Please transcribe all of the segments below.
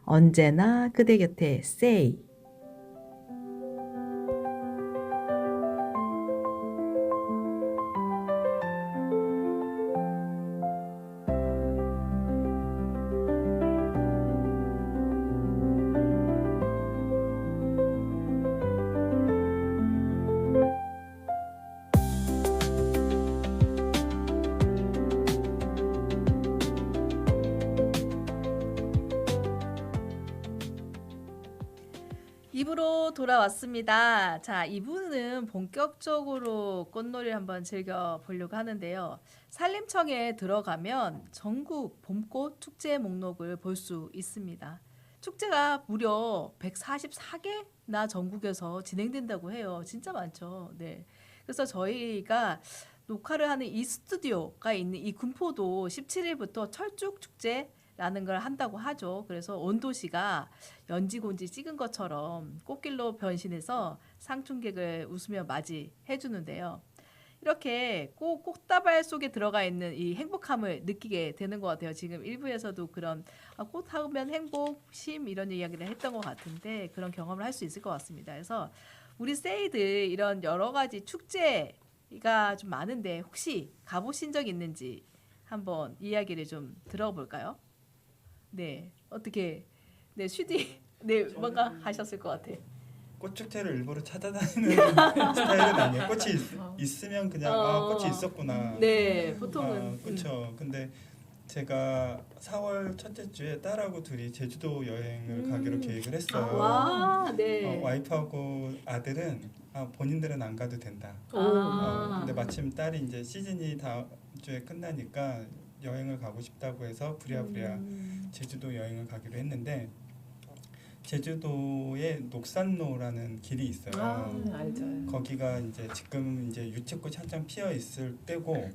언제나 그대 곁에 say. 입으로 돌아왔습니다. 자, 2부는 본격적으로 꽃놀이를 한번 즐겨보려고 하는데요. 산림청에 들어가면 전국 봄꽃 축제 목록을 볼 수 있습니다. 축제가 무려 144개나 전국에서 진행된다고 해요. 진짜 많죠. 네. 그래서 저희가 녹화를 하는 이 스튜디오가 있는 이 군포도 17일부터 철쭉 축제라는 걸 한다고 하죠. 그래서 온도시가 연지곤지 찍은 것처럼 꽃길로 변신해서 상충객을 웃으며 맞이해 주는데요. 이렇게 꽃다발 속에 들어가 있는 이 행복함을 느끼게 되는 것 같아요. 지금 일부에서도 그런 꽃하면 행복, 쉼 이런 이야기를 했던 것 같은데 그런 경험을 할 수 있을 것 같습니다. 그래서 우리 세이들 이런 여러 가지 축제가 좀 많은데 혹시 가보신 적 있는지 한번 이야기를 좀 들어볼까요? 네, 어떻게 네, 슈디 네, 뭔가 하셨을 것 같아. 꽃 축제를 일부러 찾아다니는 스타일은 아니에요. 꽃이 있으면 그냥 꽃이 있었구나. 네, 보통은 그렇죠. 근데 제가 4월 첫째 주에 딸하고 둘이 제주도 여행을 가기로 계획을 했어요. 와, 네. 와이프하고 아들은 본인들은 안 가도 된다. 근데 마침 딸이 이제 시즌이 다음 주에 끝나니까 여행을 가고 싶다고 해서 부랴부랴 제주도 여행을 가기로 했는데 제주도에 녹산로라는 길이 있어요. 알죠. 거기가 이제 지금 이제 유채꽃이 한창 피어 있을 때고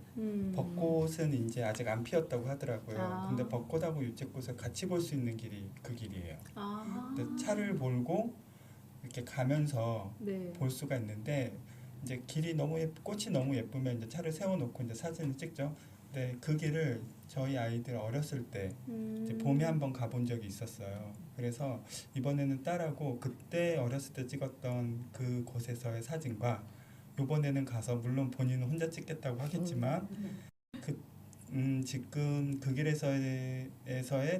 벚꽃은 이제 아직 안 피었다고 하더라고요. 근데 벚꽃하고 유채꽃을 같이 볼 수 있는 길이 그 길이에요. 근데 차를 몰고 이렇게 가면서 네. 볼 수가 있는데 이제 길이 너무 꽃이 너무 예쁘면 이제 차를 세워놓고 이제 사진을 찍죠. 근데 그 길을 저희 아이들 어렸을 때 이제 봄에 한번 가본 적이 있었어요. 그래서 이번에는 딸하고 그때 어렸을 때 찍었던 그 곳에서의 사진과 이번에는 가서 물론 본인은 혼자 찍겠다고 하겠지만 지금 그 길에서의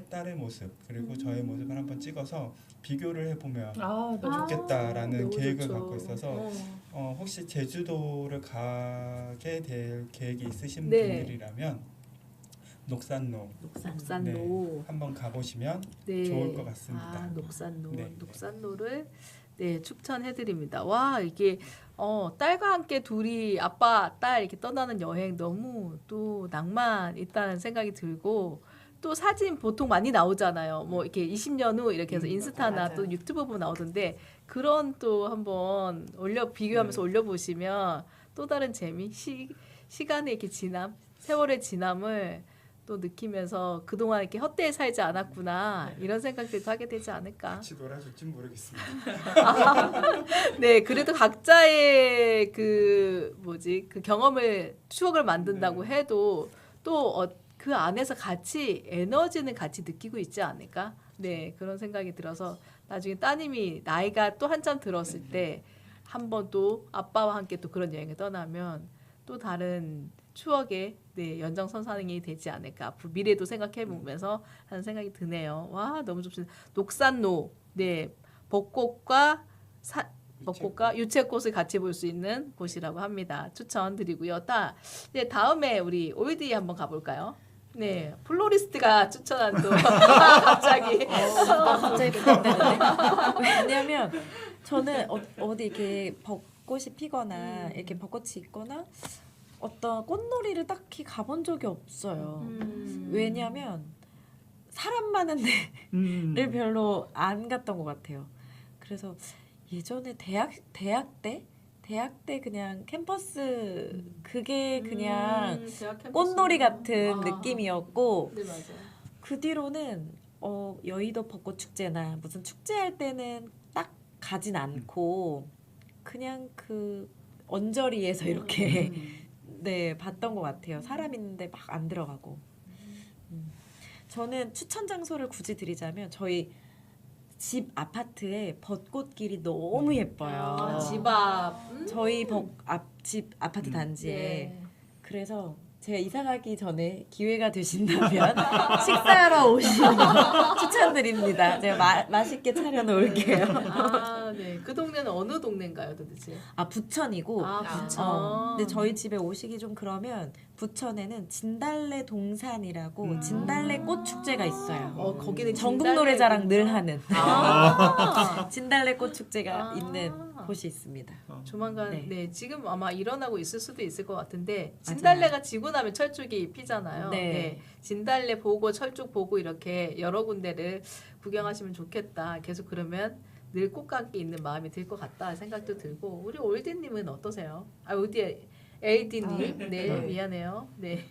딸의 모습 그리고 저의 모습을 한번 찍어서 비교를 해보면 좋겠다라는 너무 계획을 좋죠. 갖고 있어서 혹시 제주도를 가게 될 계획이 있으신 네. 분들이라면 녹산로 녹산로. 한번 가보시면 네. 좋을 것 같습니다. 녹산로. 네. 녹산로를 네, 추천해드립니다. 와, 이게 딸과 함께 둘이 아빠, 딸 이렇게 떠나는 여행 너무 또 낭만 있다는 생각이 들고 또 사진 보통 많이 나오잖아요. 뭐 이렇게 20년 후 이렇게 해서 인스타나 맞아요. 또 유튜브 보면 나오던데 그런 또 한번 비교하면서 올려보시면 또 다른 재미, 시간의 이렇게 세월의 지남을 또 느끼면서 그동안 이렇게 헛되이 살지 않았구나 이런 생각들도 하게 되지 않을까. 같이 놀아줄지 모르겠습니다. 네, 그래도 각자의 그 경험을 추억을 만든다고 해도 또 그 안에서 같이 에너지는 같이 느끼고 있지 않을까? 네, 그런 생각이 들어서 나중에 따님이 나이가 또 한참 들었을 때 한 번 또 아빠와 함께 또 그런 여행을 떠나면 또 다른 추억의 연장선상이 되지 않을까. 앞으로 미래도 생각해 보면서 하는 생각이 드네요. 와, 너무 좋습니다. 녹산로, 네, 벚꽃과 유채꽃을 같이 볼 수 있는 곳이라고 합니다. 추천드리고요. 네, 다음에 우리 올디 한번 가볼까요? 네, 플로리스트가 추천한 또 갑자기 갑자기 부담되는데. 왜냐면 저는 어디 이렇게 벚꽃이 피거나 이렇게 벚꽃이 있거나 어떤 꽃놀이를 딱히 가본 적이 없어요. 왜냐면 사람 많은 데를 별로 안 갔던 것 같아요. 그래서 예전에 대학 때 그냥 캠퍼스 그게 그냥 꽃놀이 같은 느낌이었고 네, 맞아요. 그 뒤로는 여의도 벚꽃 축제나 무슨 축제할 때는 딱 가진 않고 그냥 그 언저리에서 이렇게 네 봤던 것 같아요. 사람 있는데 막 안 들어가고. 저는 추천 장소를 굳이 드리자면 저희 집 아파트에 벚꽃길이 너무 예뻐요. 아, 집 앞. 저희 집 아파트 단지에. 네. 그래서 제가 이사 가기 전에 기회가 되신다면 식사하러 오시는 거 추천드립니다. 제가 맛있게 차려놓을게요. 아, 네. 그 동네는 어느 동네인가요, 도대체? 아 부천이고. 아, 부천. 근데 저희 집에 오시기 좀 그러면 부천에는 진달래 동산이라고 음. 진달래 꽃 축제가 있어요. 거기는 전국 진달래 노래자랑 늘 하는 아. 진달래 꽃 축제가 아. 있는 곳이 있습니다. 조만간 네. 네. 지금 아마 일어나고 있을 수도 있을 것 같은데 진달래가 지고 나면 철쭉이 피잖아요. 네. 진달래 보고 철쭉 보고 이렇게 여러 군데를 구경하시면 좋겠다. 계속 그러면 늘 꽃과 함께 있는 마음이 들 것 같다 생각도 들고 우리 올디님은 어떠세요? 아 올디 LD님 아, 네, 네. 미안해요. 네.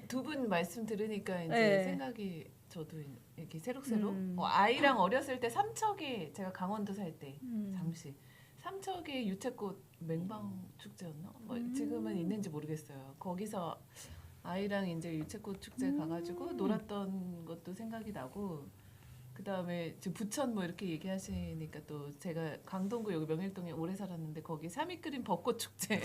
두 분 말씀 들으니까 이제 네. 생각이 저도 이렇게 새록새록 음. 아이랑 어렸을 때 삼척에 제가 강원도 살 때 음. 잠시 삼척에 유채꽃 맹방 축제였나? 뭐 음. 지금은 있는지 모르겠어요. 거기서 아이랑 이제 유채꽃 축제 가가지고 놀았던 것도 생각이 나고 그 다음에 지금 부천 뭐 이렇게 얘기하시니까 또 제가 강동구 여기 명일동에 오래 살았는데 거기 삼이 끓인 벚꽃 축제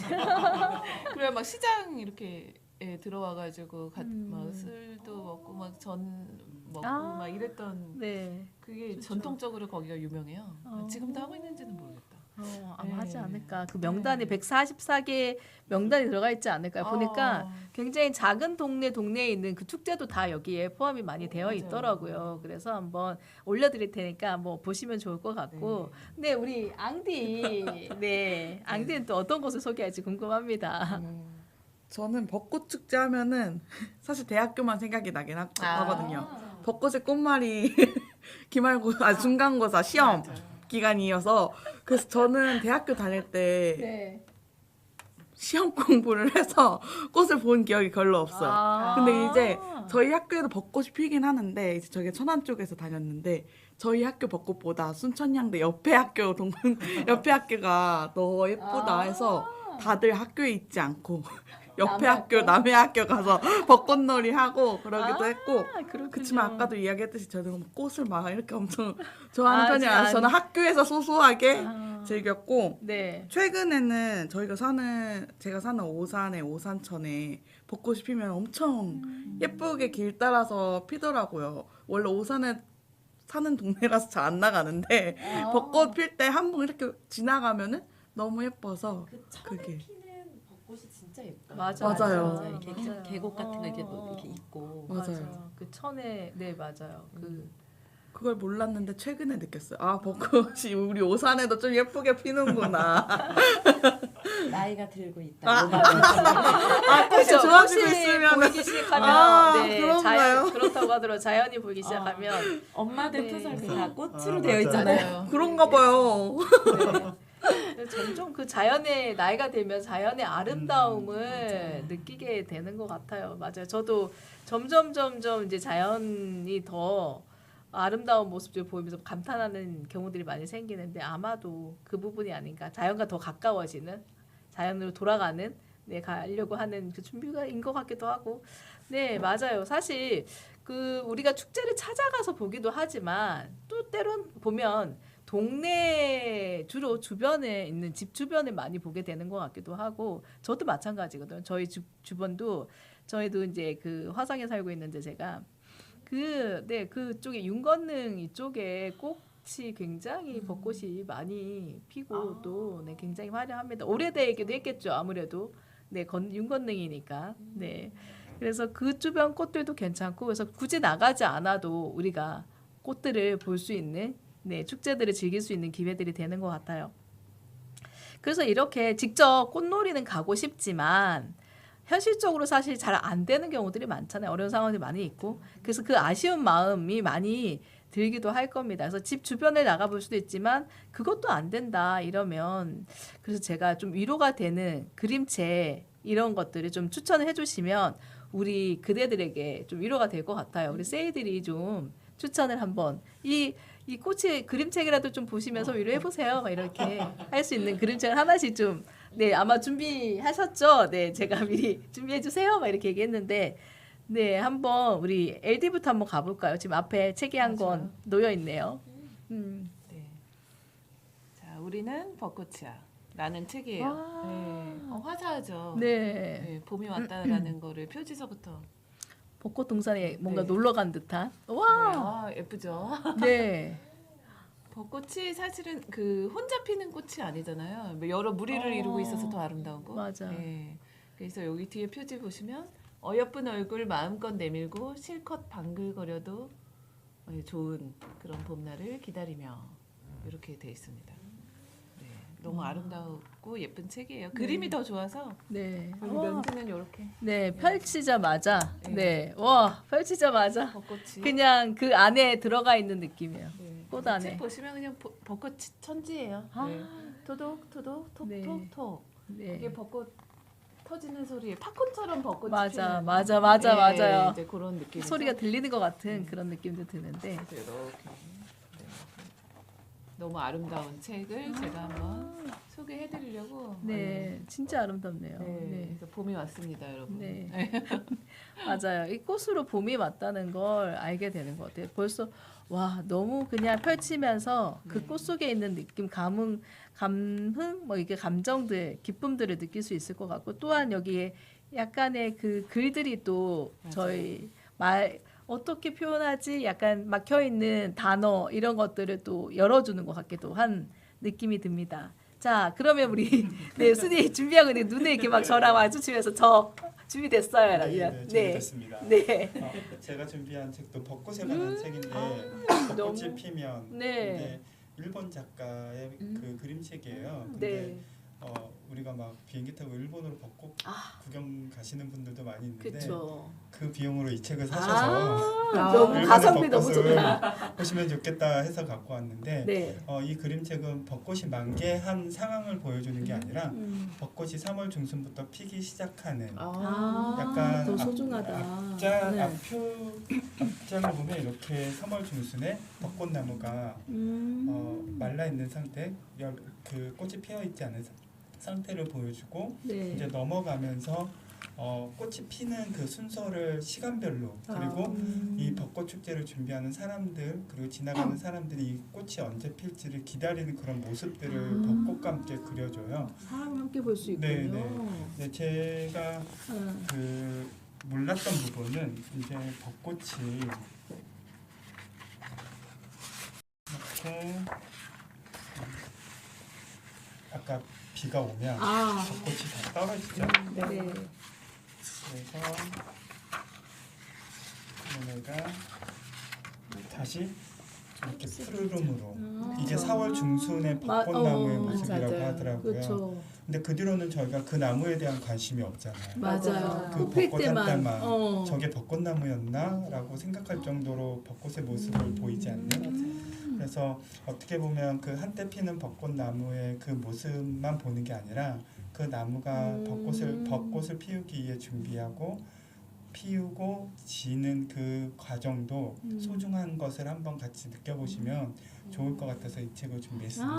그래 막 시장 이렇게 들어와가지고 막 술도 먹고 막 전 먹고 아. 막 이랬던 네. 그게 좋죠. 전통적으로 거기가 유명해요. 어. 지금도 하고 있는지는 모르겠다. 아마 네. 하지 않을까. 그 명단에 144개 명단이 들어가 있지 않을까요? 보니까 굉장히 작은 동네에 있는 그 축제도 다 여기에 포함이 많이 되어 맞아요. 있더라고요. 그래서 한번 올려드릴 테니까 뭐 보시면 좋을 것 같고. 네, 우리 앙디. 네, 앙디는 또 어떤 곳을 소개할지 궁금합니다. 저는 벚꽃 축제 하면은 사실 대학교만 생각이 나긴 하거든요. 벚꽃의 꽃말이 중간고사 시험 기간이어서 그래서 저는 대학교 다닐 때 네. 시험 공부를 해서 꽃을 본 기억이 별로 없어요. 아. 근데 이제 저희 학교에도 벚꽃이 피긴 하는데 이제 저기 천안 쪽에서 다녔는데 저희 학교 벚꽃보다 순천향대 옆에 옆에 학교가 더 예쁘다 해서 다들 학교에 있지 않고 옆에 남의 학교 가서 벚꽃놀이 하고 그러기도 했고 그렇군요. 그치만 아까도 이야기했듯이 저는 꽃을 막 이렇게 엄청 좋아하는 편이 아직 아니라서 저는 학교에서 소소하게 아. 즐겼고 네. 최근에는 제가 사는 오산의 오산천에 벚꽃이 피면 엄청 예쁘게 길 따라서 피더라고요. 원래 오산에 사는 동네라서 잘 안 나가는데 벚꽃 필 때 한 번 이렇게 지나가면은 너무 예뻐서 그 그게 피는 벚꽃이 진짜 예뻐요. 맞아요. 이렇게 맞아요. 계곡 같은 거 이렇게 있고. 맞아요. 그 천에 네 맞아요. 그걸 몰랐는데 최근에 느꼈어요. 아 벚꽃이 우리 오산에도 좀 예쁘게 피는구나. 나이가 들고 있다. 아 꽃이 그렇죠. 좋아지고 꽃이 있으면 보이기 시작하면 아, 네, 그런가요? 그렇다고 하더라도 자연이 보이기 시작하면 엄마들 네. 표정이 다 꽃으로 아, 되어 맞아요. 있잖아요. 그런가 봐요. 네. 점점 그 자연의 나이가 들면 자연의 아름다움을 느끼게 되는 것 같아요. 맞아요. 저도 점점 이제 자연이 더 아름다운 모습들을 보이면서 감탄하는 경우들이 많이 생기는데 아마도 그 부분이 아닌가. 자연과 더 가까워지는 자연으로 돌아가는 가려고 하는 그 준비가인 것 같기도 하고. 네, 맞아요. 사실 그 우리가 축제를 찾아가서 보기도 하지만 또 때론 보면 동네 주로 주변에 있는 집 주변에 많이 보게 되는 것 같기도 하고 저도 마찬가지거든요. 저희 주변도 저희도 이제 그 화성에 살고 있는데 제가 그쪽에 윤건능 이쪽에 꽃이 굉장히 벚꽃이 많이 피고 또 굉장히 화려합니다. 오래되기도 했겠죠. 아무래도 윤건능이니까. 네. 그래서 그 주변 꽃들도 괜찮고 그래서 굳이 나가지 않아도 우리가 꽃들을 볼 수 있는 축제들을 즐길 수 있는 기회들이 되는 것 같아요. 그래서 이렇게 직접 꽃놀이는 가고 싶지만 현실적으로 사실 잘 안 되는 경우들이 많잖아요. 어려운 상황들이 많이 있고. 그래서 그 아쉬운 마음이 많이 들기도 할 겁니다. 그래서 집 주변에 나가볼 수도 있지만 그것도 안 된다 이러면 그래서 제가 좀 위로가 되는 그림책 이런 것들을 좀 추천을 해주시면 우리 그대들에게 좀 위로가 될 것 같아요. 우리 세이들이 좀 추천을 한번 이 꽃이 그림책이라도 좀 보시면서 위로해 보세요. 이렇게 할 수 있는 그림책을 하나씩 좀 아마 준비하셨죠? 제가 미리 준비해 주세요. 막 이렇게 얘기했는데 한번 우리 LD부터 한번 가볼까요? 지금 앞에 책이 한 권 놓여 있네요. 네. 자, 우리는 벚꽃이야. 라는 책이에요. 와. 네. 화사하죠. 네. 네, 봄이 왔다라는 거를 표지서부터. 벚꽃 동산에 뭔가 네. 놀러 간 듯한. 네, 와. 예쁘죠. 네. 벚꽃이 사실은 그 혼자 피는 꽃이 아니잖아요. 뭐 여러 무리를 이루고 있어서 더 아름다우고. 맞아. 네. 그래서 여기 뒤에 표지 보시면 어여쁜 얼굴 마음껏 내밀고 실컷 방글거려도 좋은 그런 봄날을 기다리며 이렇게 돼 있습니다. 네, 너무 아름다웠고 예쁜 책이에요. 그림이 더 좋아서 네. 여기 와. 면지는 이렇게 네, 펼치자마자. 네. 네. 와, 펼치자마자 벚꽃이 그냥 그 안에 들어가 있는 느낌이에요. 네. 꽃 책 안에. 보시면 그냥 벚꽃 천지예요. 아. 네. 토독토독 네. 톡톡톡 네. 이게 벚꽃 터지는 소리에 팝콘처럼 벚꽃이 맞아, 피는 맞아, 맞아, 네, 맞아요. 이제 그런 느낌 소리가 들리는 것 같은 그런 느낌도 드는데. 이렇게 네. 너무 아름다운 책을 제가 한번 소개해드리려고 네, 진짜 아름답네요. 네, 네. 그래서 봄이 왔습니다, 여러분. 네. 맞아요. 이 꽃으로 봄이 왔다는 걸 알게 되는 것 같아요. 벌써 와 너무 그냥 펼치면서 그 네. 꽃 속에 있는 느낌, 감흥, 뭐 이게 감정들, 기쁨들을 느낄 수 있을 것 같고 또한 여기에 약간의 그 글들이 또 맞아요. 저희 말 어떻게 표현하지? 약간 막혀 있는 단어 이런 것들을 또 열어주는 것 같기도 한 느낌이 듭니다. 자, 그러면 우리 네 순위 준비하고 있는데 눈에 이렇게 막 저랑 마주치면서 저 준비됐어요, 라면. 준비됐습니다. 네. 제가 준비한 책도 벚꽃에 관한 책인데 너무- 벚꽃이 피면 네. 이게 일본 작가의 그 그림책이에요. 근데 네. 우리가 막 비행기 타고 일본으로 벚꽃 구경 가시는 분들도 많이 있는데 그렇죠. 그 비용으로 이 책을 사셔서 너무 일본의 가성비 너무 벚꽃을 좋다. 보시면 좋겠다 해서 갖고 왔는데 네. 이 그림책은 벚꽃이 만개한 상황을 보여주는 게 아니라 벚꽃이 3월 중순부터 피기 시작하는 약간 더 소중하다. 앞장 네. 앞장을 보면 이렇게 3월 중순에 벚꽃나무가 말라 있는 상태, 그 꽃이 피어 있지 않은 상태를 보여주고 네. 이제 넘어가면서 꽃이 피는 그 순서를 시간별로 그리고 이 벚꽃 축제를 준비하는 사람들 그리고 지나가는 사람들이 이 꽃이 언제 필지를 기다리는 그런 모습들을 벚꽃과 함께 그려줘요. 사람을 함께 볼 수 있군요. 네, 네. 제가 그 몰랐던 부분은 이제 벚꽃이 이렇게 아까 비가 오면 벚꽃이 다 떨어지죠. 네. 그래서 얘네가 다시 이렇게 푸르름으로 이게 4월 중순의 벚꽃나무의 모습이라고 하더라고요. 그렇죠. 근데 그 뒤로는 저희가 그 나무에 대한 관심이 없잖아요. 맞아요. 그 꽃필 벚꽃 한 때만. 때만 저게 벚꽃나무였나라고 생각할 정도로 벚꽃의 모습을 보이지 않는. 그래서 어떻게 보면 그 한때 피는 벚꽃나무의 그 모습만 보는 게 아니라 그 나무가 벚꽃을 피우기 위해 준비하고 피우고 지는 그 과정도 소중한 것을 한번 같이 느껴보시면 좋을 것 같아서 이 책을 준비했습니다.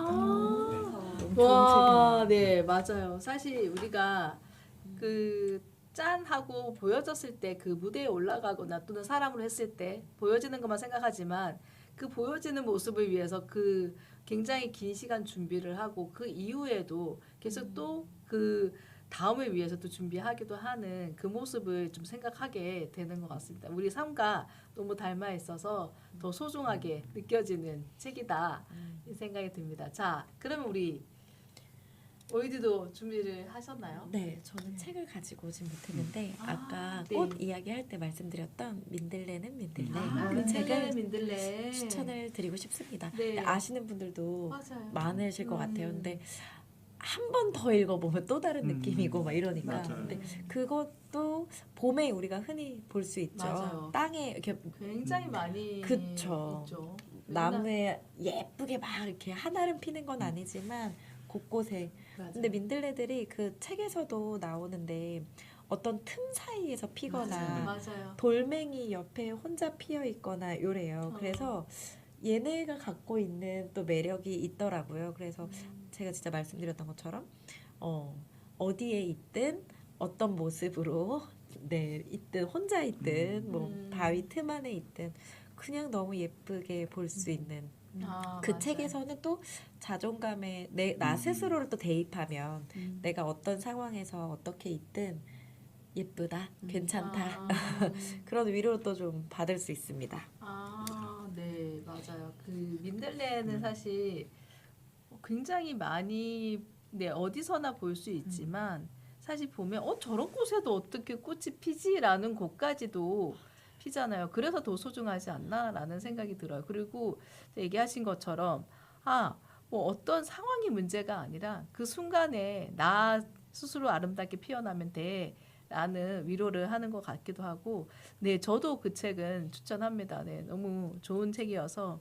와, 네, 맞아요. 사실 우리가 그 짠하고 보여졌을 때 그 무대에 올라가거나 또는 사람으로 했을 때 보여지는 것만 생각하지만 그 보여지는 모습을 위해서 그 굉장히 긴 시간 준비를 하고 그 이후에도 계속 또 그 다음을 위해서 또 준비하기도 하는 그 모습을 좀 생각하게 되는 것 같습니다. 우리 삶과 너무 닮아 있어서 더 소중하게 느껴지는 책이다 이 생각이 듭니다. 자, 그러면 우리 오이디도 준비를 하셨나요? 네, 저는 책을 가지고 오진 못했는데 아까 네. 꽃 이야기할 때 말씀드렸던 민들레는 민들레 그 민들레, 책을 민들레. 추천을 드리고 싶습니다. 네. 아시는 분들도 맞아요. 많으실 것 같아요. 근데 한 번 더 읽어보면 또 다른 느낌이고 막 이러니까. 맞아요. 근데 그것도 봄에 우리가 흔히 볼 수 있죠. 맞아요. 땅에 이렇게 굉장히 많이 그쵸. 있죠. 나무에 예쁘게 막 이렇게 한아름 피는 건 아니지만 곳곳에. 맞아요. 근데 민들레들이 그 책에서도 나오는데 어떤 틈 사이에서 피거나 맞아요. 돌멩이 옆에 혼자 피어 있거나 요래요. 그래서 얘네가 갖고 있는 또 매력이 있더라고요. 그래서 제가 진짜 말씀드렸던 것처럼 어디에 있든 어떤 모습으로 있든 혼자 있든 뭐 바위 틈 안에 있든 그냥 너무 예쁘게 볼 수 있는 그 맞아요. 책에서는 또 자존감에 나 스스로를 또 대입하면 내가 어떤 상황에서 어떻게 있든 예쁘다, 괜찮다 그런 위로를 또 좀 받을 수 있습니다. 네, 맞아요. 그 민들레는 사실 굉장히 많이 어디서나 볼 수 있지만 사실 보면 저런 곳에도 어떻게 꽃이 피지라는 곳까지도 피잖아요. 그래서 더 소중하지 않나라는 생각이 들어요. 그리고 얘기하신 것처럼 뭐 어떤 상황이 문제가 아니라 그 순간에 나 스스로 아름답게 피어나면 돼. 라는 위로를 하는 것 같기도 하고, 네, 저도 그 책은 추천합니다. 네, 너무 좋은 책이어서,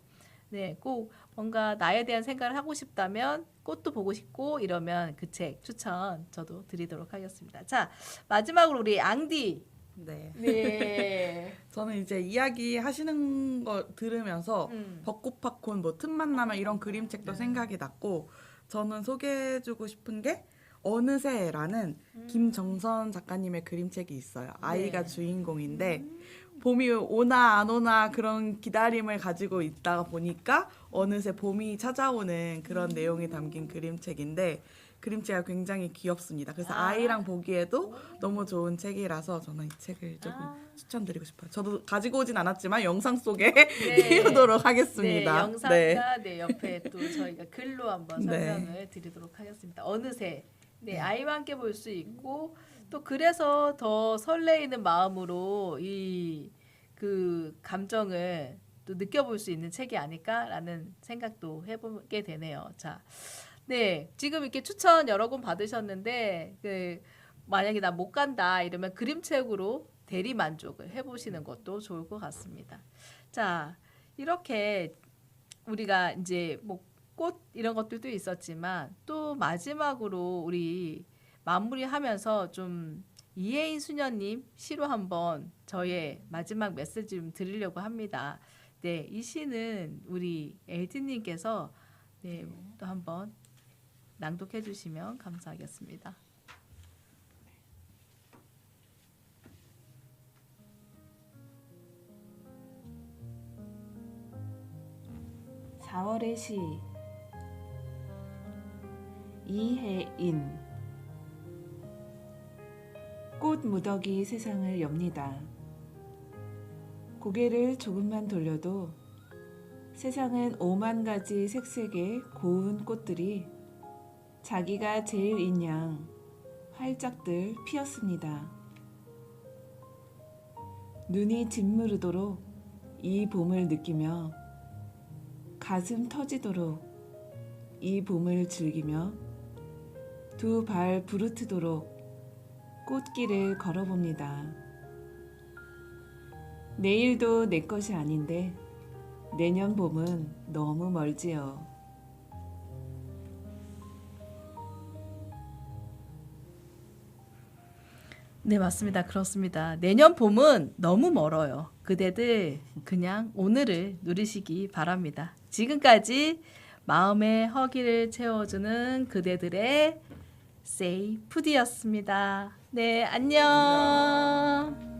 네, 꼭 뭔가 나에 대한 생각을 하고 싶다면, 꽃도 보고 싶고 이러면 그 책 추천 저도 드리도록 하겠습니다. 자, 마지막으로 우리 앙디. 네. 네. 저는 이제 이야기 하시는 거 들으면서 벚꽃 팝콘 뭐 틈만 나면 이런 그림책도 생각이 났고, 저는 소개해주고 싶은 게 어느새라는 김정선 작가님의 그림책이 있어요. 아이가 주인공인데 봄이 오나 안 오나 그런 기다림을 가지고 있다가 보니까 어느새 봄이 찾아오는 그런 내용이 담긴 그림책인데 그림체가 굉장히 귀엽습니다. 그래서 아이랑 보기에도 너무 좋은 책이라서 저는 이 책을 조금 추천드리고 싶어요. 저도 가지고 오진 않았지만 영상 속에 띄우도록 하겠습니다. 네, 영상과 네, 옆에 또 저희가 글로 한번 설명을 드리도록 하겠습니다. 어느새 네, 아이와 함께 볼 수 있고 또 그래서 더 설레이는 마음으로 이 그 감정을 또 느껴볼 수 있는 책이 아닐까라는 생각도 해보게 되네요. 자, 네, 지금 이렇게 추천 여러 권 받으셨는데 만약에 나 못 간다 이러면 그림책으로 대리 만족을 해보시는 것도 좋을 것 같습니다. 자, 이렇게 우리가 이제 뭐 꽃 이런 것들도 있었지만 또 마지막으로 우리 마무리하면서 좀 이혜인 수녀님 시로 한번 저의 마지막 메시지 좀 드리려고 합니다. 네, 이 시는 우리 엘드님께서 네, 또 한번 낭독해 주시면 감사하겠습니다. (4월의) 시 이혜인. 꽃 무더기 세상을 엽니다. 고개를 조금만 돌려도 세상은 5만 가지 색색의 고운 꽃들이 자기가 제일 인양 활짝들 피었습니다. 눈이 짓무르도록 이 봄을 느끼며 가슴 터지도록 이 봄을 즐기며 두 발 부르트도록 꽃길을 걸어봅니다. 내일도 내 것이 아닌데 내년 봄은 너무 멀지요. 네, 맞습니다. 그렇습니다. 내년 봄은 너무 멀어요. 그대들 그냥 오늘을 누리시기 바랍니다. 지금까지 마음의 허기를 채워주는 그대들의 세이 푸디였습니다. 네, 안녕.